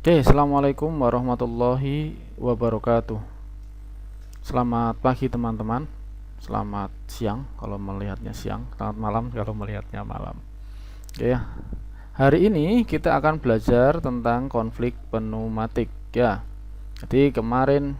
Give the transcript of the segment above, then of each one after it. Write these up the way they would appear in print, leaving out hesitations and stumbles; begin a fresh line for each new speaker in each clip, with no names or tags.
Oke, assalamualaikum warahmatullahi wabarakatuh. Selamat pagi teman-teman. Selamat siang kalau melihatnya siang. Selamat malam kalau melihatnya malam. Oke ya. Hari ini kita akan belajar tentang konflik pneumatik ya. Jadi kemarin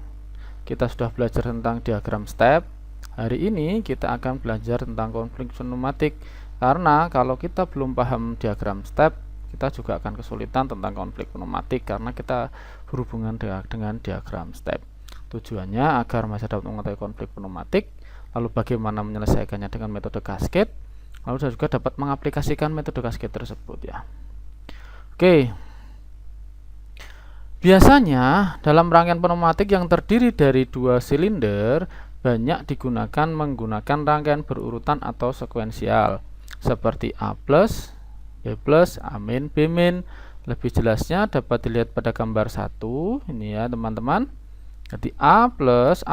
kita sudah belajar tentang diagram step. Hari ini kita akan belajar tentang konflik pneumatik. Karena kalau kita belum paham diagram step, kita juga akan kesulitan tentang konflik pneumatik karena kita berhubungan dengan diagram step. Tujuannya agar masyarakat dapat mengetahui konflik pneumatik, lalu bagaimana menyelesaikannya dengan metode cascade, lalu saya juga dapat mengaplikasikan metode cascade tersebut ya. Oke. Biasanya dalam rangkaian pneumatik yang terdiri dari dua silinder banyak digunakan menggunakan rangkaian berurutan atau sekuensial seperti A+, B+, A-, B-. Lebih jelasnya dapat dilihat pada gambar 1 ini ya teman-teman. Jadi A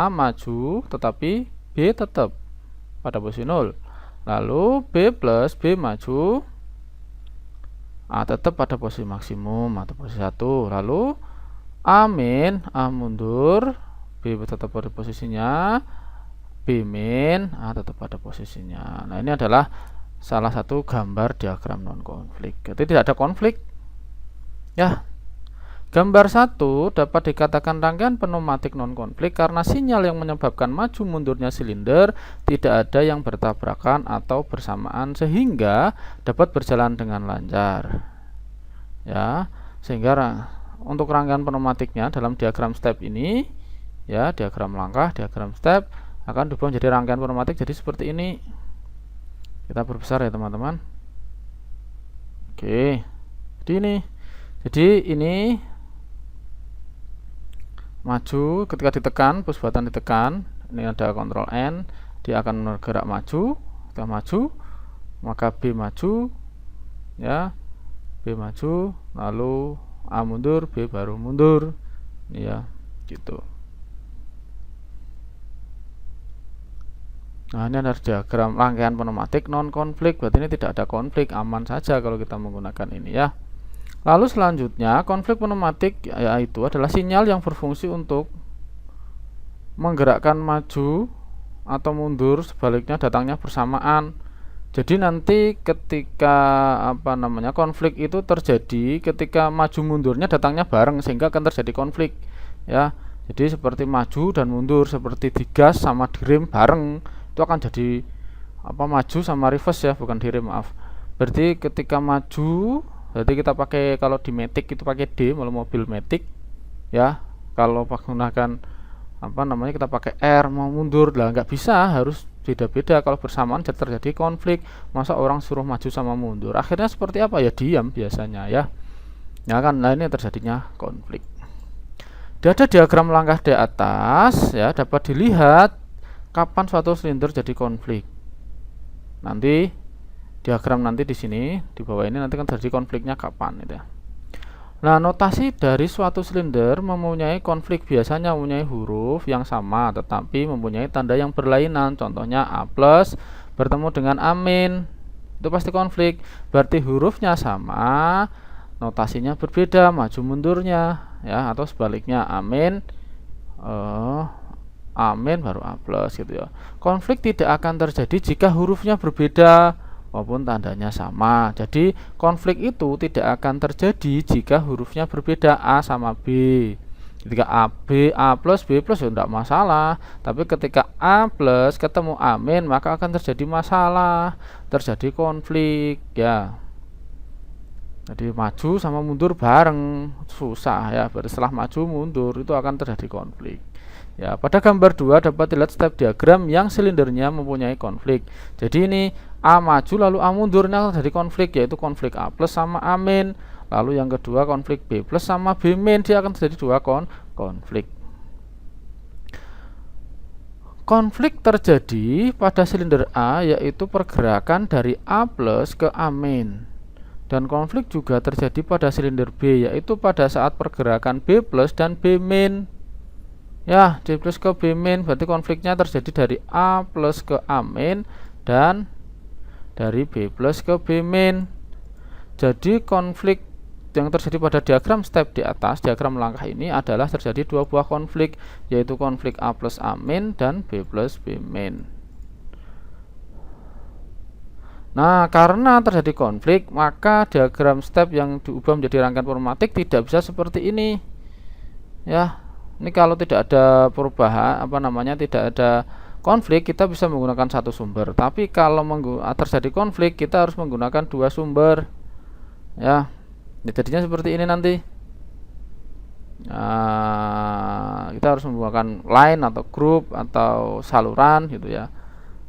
maju tetapi B tetap pada posisi 0. Lalu B maju, A tetap pada posisi maksimum atau posisi 1. Lalu A mundur, B tetap pada posisinya, B A tetap pada posisinya. Nah, ini adalah salah satu gambar diagram non konflik. Jadi tidak ada konflik ya. Gambar 1 dapat dikatakan rangkaian pneumatik non konflik karena sinyal yang menyebabkan maju mundurnya silinder tidak ada yang bertabrakan atau bersamaan sehingga dapat berjalan dengan lancar ya. Sehingga untuk rangkaian pneumatiknya dalam diagram step ini ya, diagram langkah, diagram step akan diubah menjadi rangkaian pneumatik jadi seperti ini. Kita perbesar ya teman-teman. Oke, jadi ini maju ketika ditekan, push button ditekan, ini ada Ctrl N, dia akan bergerak maju. Setelah maju maka B maju ya, B maju, lalu A mundur, B baru mundur ya, gitu. Nah, ini adalah diagram rangkaian pneumatik non konflik, berarti ini tidak ada konflik, aman saja kalau kita menggunakan ini ya. Lalu selanjutnya konflik pneumatik yaitu adalah sinyal yang berfungsi untuk menggerakkan maju atau mundur, sebaliknya datangnya bersamaan. Jadi nanti ketika konflik itu terjadi ketika maju mundurnya datangnya bareng sehingga akan terjadi konflik ya. Jadi seperti maju dan mundur, seperti digas sama direm bareng, itu akan jadi maju sama reverse ya, bukan direm, maaf. Berarti ketika maju, berarti kita pakai, kalau di matic itu pakai D, kalau mobil matic ya. Kalau menggunakan kita pakai R, mau mundur lah nggak bisa, harus beda-beda. Kalau bersamaan terjadi konflik, masa orang suruh maju sama mundur, akhirnya seperti apa ya, diam biasanya ya. Ya kan, nah ini terjadinya konflik. Ada diagram langkah di atas ya, dapat dilihat kapan suatu silinder jadi konflik. Nanti diagram nanti di sini di bawah ini nanti kan terjadi konfliknya kapan itu ya. Nah, notasi dari suatu silinder mempunyai konflik biasanya mempunyai huruf yang sama tetapi mempunyai tanda yang berlainan. Contohnya A+ bertemu dengan A-, itu pasti konflik. Berarti hurufnya sama, notasinya berbeda, maju mundurnya ya, atau sebaliknya A-, baru A+ gitu ya. Konflik tidak akan terjadi jika hurufnya berbeda maupun tandanya sama. Jadi konflik itu tidak akan terjadi jika hurufnya berbeda, A sama B. Ketika A plus B plus ya tidak masalah. Tapi ketika A plus ketemu A-, maka akan terjadi masalah, terjadi konflik ya. Jadi maju sama mundur bareng susah ya. Berarti setelah maju mundur itu akan terjadi konflik. Ya, pada gambar 2 dapat dilihat step diagram yang silindernya mempunyai konflik. Jadi ini A maju lalu A mundurnya terjadi konflik, yaitu konflik A+ sama A-. Lalu yang kedua konflik B+ sama B-, dia akan terjadi dua konflik. Konflik terjadi pada silinder A yaitu pergerakan dari A+ ke A-. Dan konflik juga terjadi pada silinder B yaitu pada saat pergerakan B+ dan B-. Ya, D+ ke B-, berarti konfliknya terjadi dari A+ ke A-, dan dari B+ ke B-. Jadi konflik yang terjadi pada diagram step di atas, diagram langkah ini adalah terjadi dua buah konflik, yaitu konflik A plus A min dan B plus B min. Nah, karena terjadi konflik, maka diagram step yang diubah menjadi rangkaian problematik tidak bisa seperti ini. Ya, ini kalau tidak ada perubahan, tidak ada konflik, kita bisa menggunakan satu sumber. Tapi kalau terjadi konflik, kita harus menggunakan dua sumber. Ya, jadinya seperti ini nanti. Nah, kita harus menggunakan line atau grup atau saluran gitu ya,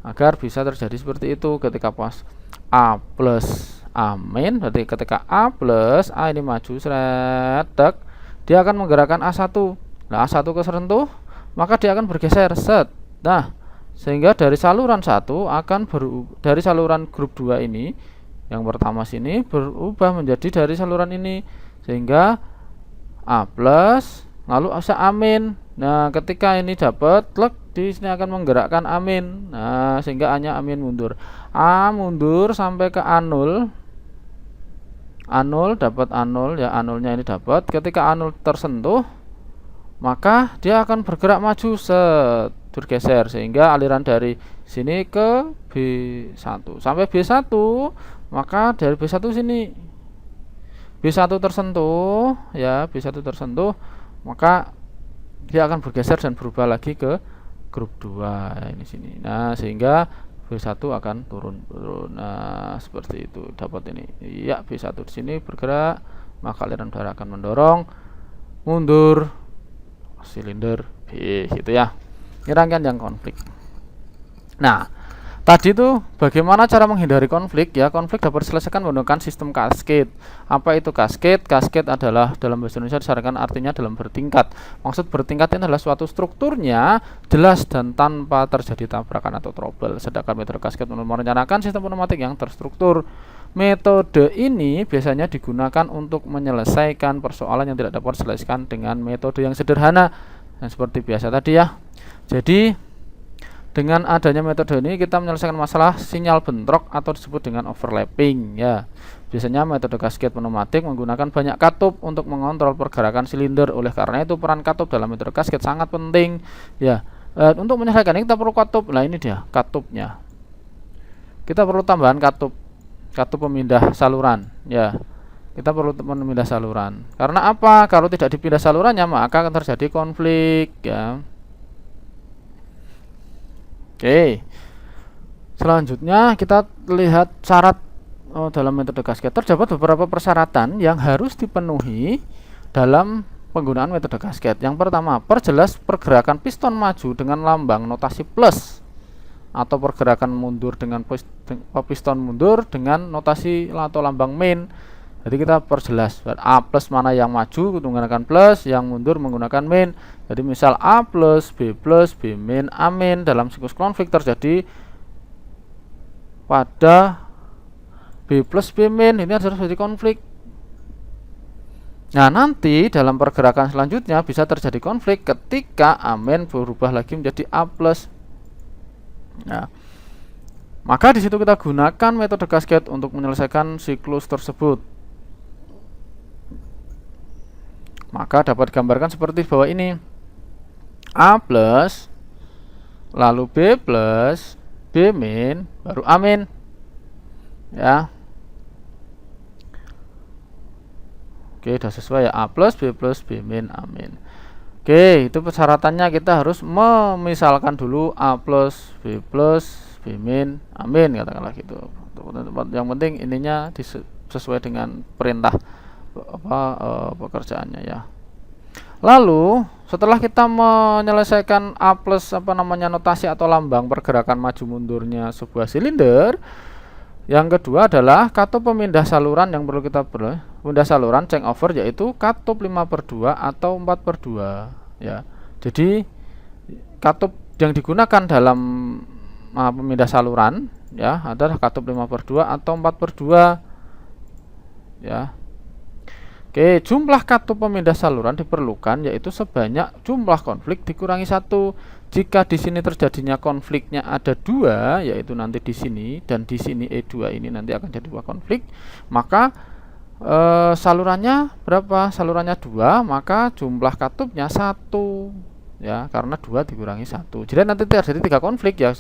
agar bisa terjadi seperti itu. Ketika pas A plus A min, berarti ketika A plus A ini maju seret, dia akan menggerakkan A1. Nah, A1 kesentuh, maka dia akan bergeser set. Nah, sehingga dari saluran 1 akan dari saluran grup 2 ini yang pertama sini berubah menjadi dari saluran ini, sehingga A plus lalu A min. Nah, ketika ini dapat di sini akan menggerakkan A min. Nah, sehingga A nya A min mundur. A mundur sampai ke A0. A0 dapat A0 ya, A0 nya ini dapat. Ketika A0 tersentuh, maka dia akan bergerak maju bergeser, sehingga aliran dari sini ke B1 sampai B1, maka dari B1 sini B1 tersentuh ya, B1 tersentuh, maka dia akan bergeser dan berubah lagi ke grup 2 ya, ini sini. Nah, sehingga B1 akan turun. Nah, seperti itu, dapat ini. Ya, B1 di sini bergerak, maka aliran udara akan mendorong mundur silinder B gitu ya. Ini rangkaian yang konflik. Nah, tadi itu bagaimana cara menghindari konflik ya. Konflik dapat diselesaikan menggunakan sistem cascade. Apa itu cascade? Cascade adalah dalam bahasa Indonesia disarankan artinya dalam bertingkat. Maksud bertingkat ini adalah suatu strukturnya jelas dan tanpa terjadi tabrakan atau trouble. Sedangkan metode cascade merencanakan sistem pneumatik yang terstruktur. Metode ini biasanya digunakan untuk menyelesaikan persoalan yang tidak dapat diselesaikan dengan metode yang sederhana. Nah, seperti biasa tadi ya. Jadi dengan adanya metode ini kita menyelesaikan masalah sinyal bentrok atau disebut dengan overlapping ya. Biasanya metode cascade pneumatik menggunakan banyak katup untuk mengontrol pergerakan silinder. Oleh karena itu peran katup dalam metode cascade sangat penting ya. Untuk menyelesaikan ini kita perlu katup. Nah, ini dia katupnya. Kita perlu tambahan katup pemindah saluran ya. Kita perlu memindah saluran. Karena apa? Kalau tidak dipindah salurannya, maka akan terjadi konflik ya. Oke, selanjutnya kita lihat syarat dalam metode cascade. Terdapat beberapa persyaratan yang harus dipenuhi dalam penggunaan metode cascade. Yang pertama, perjelas pergerakan piston maju dengan lambang notasi plus, atau pergerakan mundur dengan piston mundur dengan notasi atau lambang min. Jadi kita perjelas A plus mana yang maju menggunakan plus, yang mundur menggunakan min. Jadi misal A plus, B min, A min dalam siklus konflik terjadi pada B plus B min, ini harus terjadi konflik. Nah, nanti dalam pergerakan selanjutnya bisa terjadi konflik ketika A min berubah lagi menjadi A plus. Nah, maka di situ kita gunakan metode cascade untuk menyelesaikan siklus tersebut. Maka dapat digambarkan seperti bawah ini. A plus, lalu B plus, B min, baru A min. Ya. Oke, sudah sesuai ya. A plus, B min, A min. Oke, itu persyaratannya kita harus memisalkan dulu A plus, B min, A min, katakanlah gitu. Yang penting ininya sesuai dengan perintah pekerjaannya ya. Lalu setelah kita menyelesaikan A plus notasi atau lambang pergerakan maju mundurnya sebuah silinder, yang kedua adalah katup pemindah saluran yang perlu kita pindah saluran change over, yaitu katup 5/2 atau 4/2 ya. Jadi katup yang digunakan dalam pemindah saluran ya adalah katup 5/2 atau 4/2 ya. Oke, jumlah katup pemindah saluran diperlukan yaitu sebanyak jumlah konflik dikurangi 1. Jika di sini terjadinya konfliknya ada 2, yaitu nanti di sini dan di sini E2 ini nanti akan jadi 2 konflik, maka Salurannya berapa? Salurannya 2, maka jumlah katupnya 1 ya, karena 2 dikurangi 1. Jadi nanti terjadi 3 konflik ya,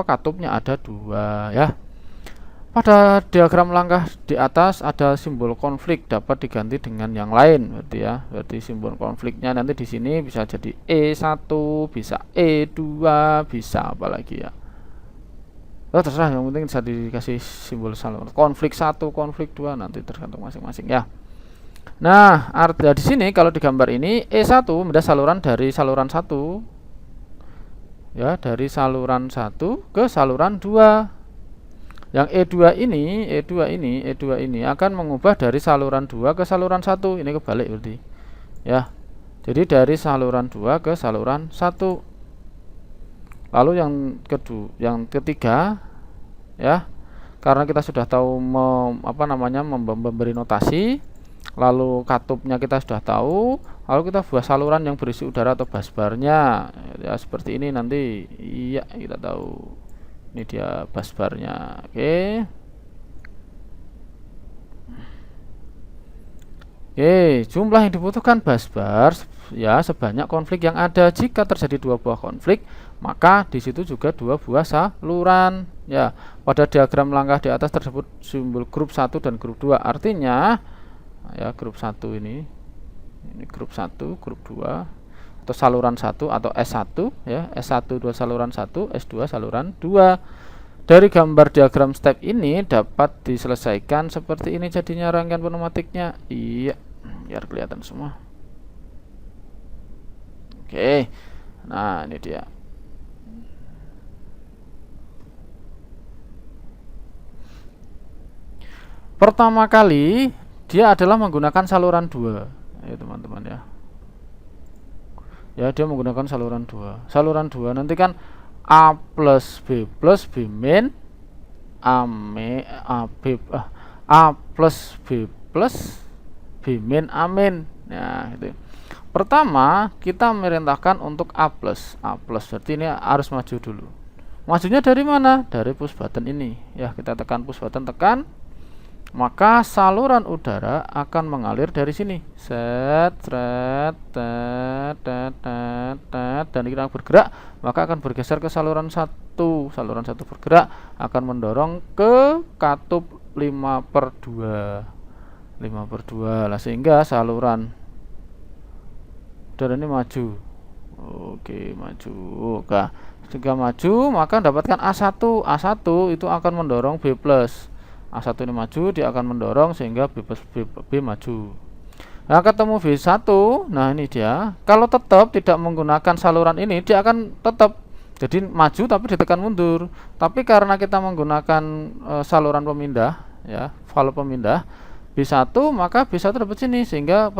katupnya ada 2 ya. Pada diagram langkah di atas ada simbol konflik dapat diganti dengan yang lain, berarti ya. Berarti simbol konfliknya nanti di sini bisa jadi E1, bisa E2, bisa apa lagi ya. Terserah, yang penting bisa dikasih simbol saluran. Konflik 1, konflik 2 nanti tergantung masing-masing ya. Nah, artinya di sini kalau di gambar ini E1 ada saluran dari saluran 1 ya, dari saluran 1 ke saluran 2. Yang E2 ini akan mengubah dari saluran 2 ke saluran 1. Ini kebalik berarti. Ya. Jadi dari saluran 2 ke saluran 1. Lalu yang ketiga ya. Karena kita sudah tahu memberi notasi, lalu katupnya kita sudah tahu, lalu kita buat saluran yang berisi udara atau busbarnya. Ya seperti ini nanti. Iya, kita tahu. Ini dia busbarnya. Oke, jumlah yang dibutuhkan busbar ya sebanyak konflik yang ada. Jika terjadi 2 buah konflik, maka di situ juga 2 buah saluran ya. Pada diagram langkah di atas tersebut simbol grup 1 dan grup 2. Artinya ya, grup 1 ini grup 1, grup 2 atau saluran 1 atau S1 ya, S1 2 saluran 1, S2 saluran 2. Dari gambar diagram step ini dapat diselesaikan seperti ini jadinya rangkaian pneumatiknya. Iya, biar kelihatan semua. Oke. Nah, ini dia. Pertama kali dia adalah menggunakan saluran 2 ya teman-teman ya. Ya, dia menggunakan saluran 2. Saluran 2 nanti kan A plus B min A plus B min A min. Nah, itu. Pertama kita merintahkan untuk A plus. Berarti ini harus maju dulu. Majunya dari mana? Dari push button ini. Ya, kita tekan push button, tekan. Maka saluran udara akan mengalir dari sini. Dan kita bergerak, maka akan bergeser ke saluran 1. Saluran 1 bergerak akan mendorong ke katup 5/2. 5/2 lah, sehingga saluran udara ini maju. Oke, maju. Oke, jika maju, maka dapatkan A1. A1 itu akan mendorong B+. A1 ini maju, dia akan mendorong sehingga B maju. Nah, ketemu B1. Nah, ini dia. Kalau tetap tidak menggunakan saluran ini, dia akan tetap jadi maju tapi ditekan mundur. Tapi karena kita menggunakan saluran pemindah ya, valve pemindah B1, maka B1 dapat sini sehingga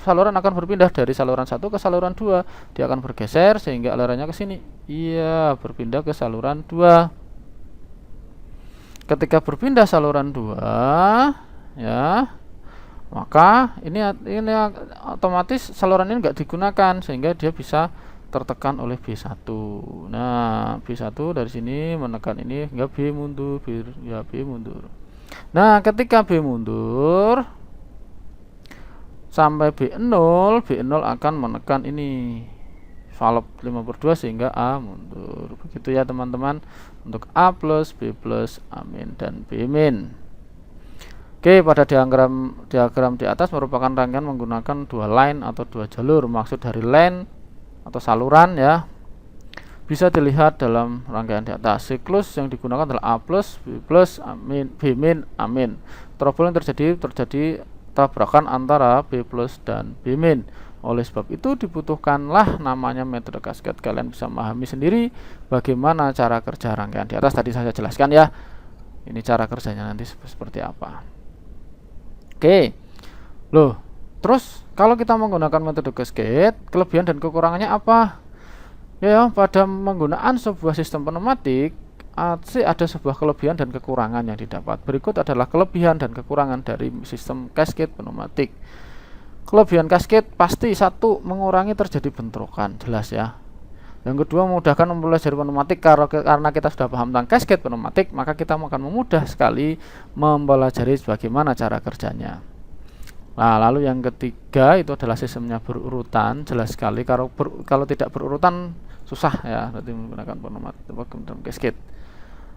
saluran akan berpindah dari saluran 1 ke saluran 2. Dia akan bergeser sehingga alirannya ke sini. Iya, berpindah ke saluran 2. Ketika berpindah saluran 2 ya, maka ini otomatis saluran ini enggak digunakan sehingga dia bisa tertekan oleh B1. Nah, B1 dari sini menekan ini hingga B mundur, B mundur. Nah, ketika B mundur sampai B0 akan menekan ini valve 5/2 sehingga A mundur. Begitu ya teman-teman untuk A plus, B plus, A min, dan B min. Oke, pada diagram di atas merupakan rangkaian menggunakan 2 line atau 2 jalur. Maksud dari line atau saluran ya, bisa dilihat dalam rangkaian di atas. Siklus yang digunakan adalah A plus, B plus, A min, B min, A min. Trouble yang terjadi tabrakan antara B plus dan B min. Oleh sebab itu dibutuhkanlah namanya metode kasket. Kalian bisa memahami sendiri bagaimana cara kerja rangkaian di atas. Tadi saya jelaskan ya. Ini cara kerjanya nanti seperti apa. Oke. Loh, terus kalau kita menggunakan metode kasket, kelebihan dan kekurangannya apa? Ya, pada penggunaan sebuah sistem pneumatik ada sebuah kelebihan dan kekurangan yang didapat. Berikut adalah kelebihan dan kekurangan dari sistem kasket pneumatik. Kelebihan kasket pasti 1, mengurangi terjadi bentrokan, jelas ya. Yang kedua, memudahkan mempelajari pneumatik. Karena kita sudah paham tentang cascade pneumatik, maka kita akan memudah sekali mempelajari bagaimana cara kerjanya. Nah, lalu yang ketiga itu adalah sistemnya berurutan. Jelas sekali kalau tidak berurutan susah ya, berarti menggunakan pneumatik dalam cascade.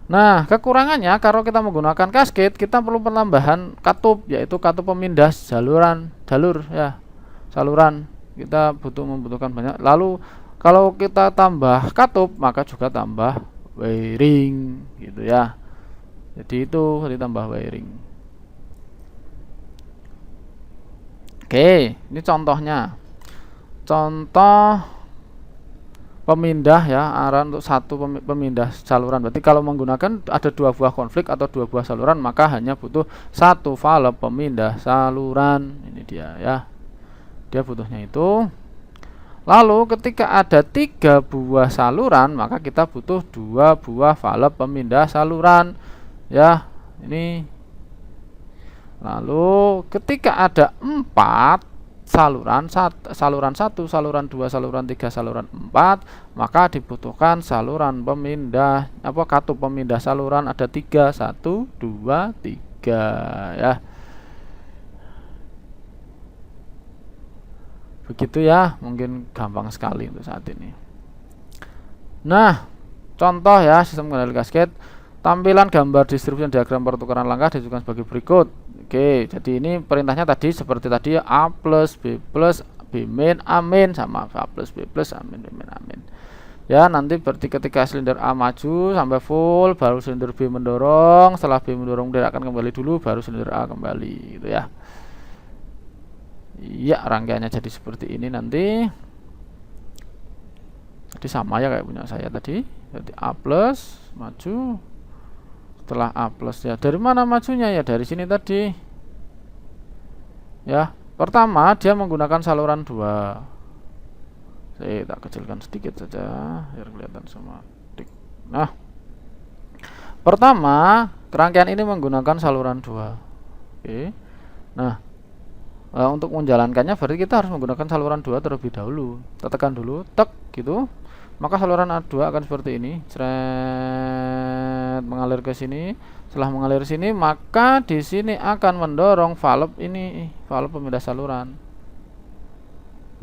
Nah, kekurangannya kalau kita menggunakan cascade, kita perlu penambahan katup, yaitu katup pemindah jalur ya, saluran. Kita membutuhkan banyak. Lalu kalau kita tambah katup, maka juga tambah wiring gitu ya. Jadi itu ditambah wiring. Oke, ini contohnya. Contoh pemindah ya, arah untuk satu pemindah saluran. Berarti kalau menggunakan ada 2 buah konflik atau 2 buah saluran, maka hanya butuh 1 valve pemindah saluran. Ini dia ya. Dia butuhnya itu. Lalu ketika ada 3 buah saluran, maka kita butuh 2 buah valve pemindah saluran ya. Ini. Lalu ketika ada 4 saluran 1, saluran 2, saluran 3, saluran 4, maka dibutuhkan saluran pemindah katup pemindah saluran ada 3, 1, 2, 3 ya. Begitu ya, mungkin gampang sekali untuk saat ini. Nah, contoh ya sistem kendali cascade. Tampilan gambar distribusi diagram pertukaran langkah ditunjukkan sebagai berikut. Oke, jadi ini perintahnya tadi seperti tadi ya, A plus B plus B min A min sama A plus B plus A min B min A min. Ya, nanti berarti ketika silinder A maju sampai full, baru silinder B mendorong. Setelah B mendorong, dia akan kembali dulu, baru silinder A kembali gitu ya. Iya, rangkaiannya jadi seperti ini nanti. Jadi sama ya kayak punya saya tadi. Jadi A plus maju. Setelah A plus ya, dari mana majunya ya, dari sini tadi ya. Pertama dia menggunakan saluran 2. Saya tak kecilkan sedikit saja biar kelihatan sama. Nah, pertama rangkaian ini menggunakan saluran 2. Oke. Nah, untuk menjalankannya berarti kita harus menggunakan saluran 2 terlebih dahulu. Kita tekan dulu, tek gitu. Maka saluran A2 akan seperti ini, mengalir ke sini. Setelah mengalir sini, maka di sini akan mendorong valve ini, valve pemindah saluran.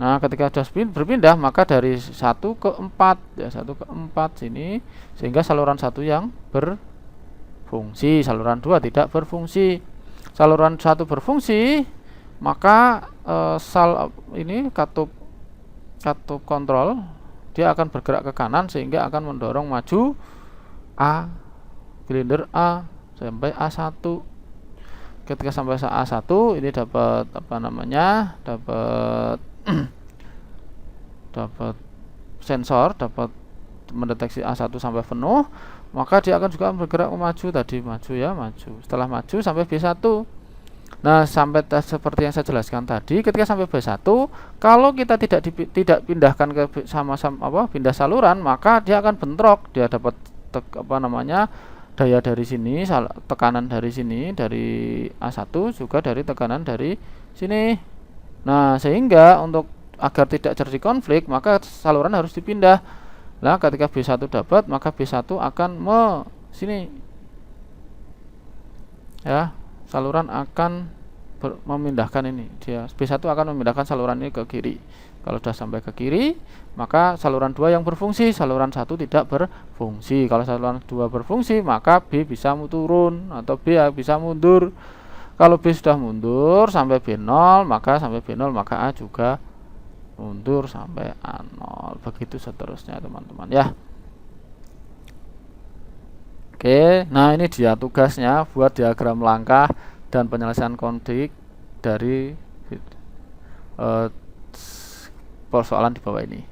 Nah, ketika sudah berpindah, maka dari 1 ke 4 ya, 1 ke 4 sini, sehingga saluran 1 yang berfungsi, saluran 2 tidak berfungsi. Saluran 1 berfungsi, maka ini katup kontrol dia akan bergerak ke kanan sehingga akan mendorong maju silinder A sampai A1. Ketika sampai A1 ini dapat dapat sensor, dapat mendeteksi A1 sampai penuh, maka dia akan juga bergerak maju tadi, maju. Setelah maju sampai B1. Nah, sampai seperti yang saya jelaskan tadi, ketika sampai B1, kalau kita tidak pindahkan ke sama-sama pindah saluran, maka dia akan bentrok. Dia dapat daya dari sini, tekanan dari sini, dari A1 juga dari tekanan dari sini. Nah, sehingga agar tidak terjadi konflik, maka saluran harus dipindah. Nah, ketika B1 dapat, maka B1 akan sini ya. Saluran akan memindahkan ini, dia B1 akan memindahkan saluran ini ke kiri. Kalau sudah sampai ke kiri, maka saluran 2 yang berfungsi, saluran 1 tidak berfungsi. Kalau saluran 2 berfungsi, maka B bisa turun atau B bisa mundur. Kalau B sudah mundur sampai B0, maka A juga mundur sampai A0. Begitu seterusnya teman-teman ya. Oke, nah ini dia tugasnya buat diagram langkah dan penyelesaian konflik dari persoalan di bawah ini.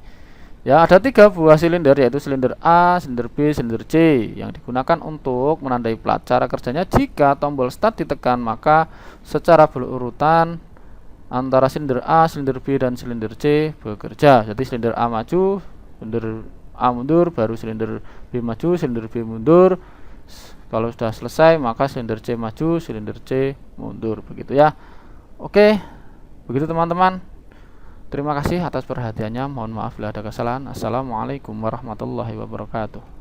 Ya, ada 3 buah silinder, yaitu silinder A, silinder B, silinder C yang digunakan untuk menandai plat. Cara kerjanya, jika tombol start ditekan, maka secara berurutan antara silinder A, silinder B, dan silinder C bekerja. Jadi silinder A maju, silinder A mundur, baru silinder B maju, silinder B mundur. Kalau sudah selesai, maka silinder C maju, silinder C mundur, begitu ya. Oke, begitu teman-teman. Terima kasih atas perhatiannya. Mohon maaf bila ada kesalahan. Assalamualaikum warahmatullahi wabarakatuh.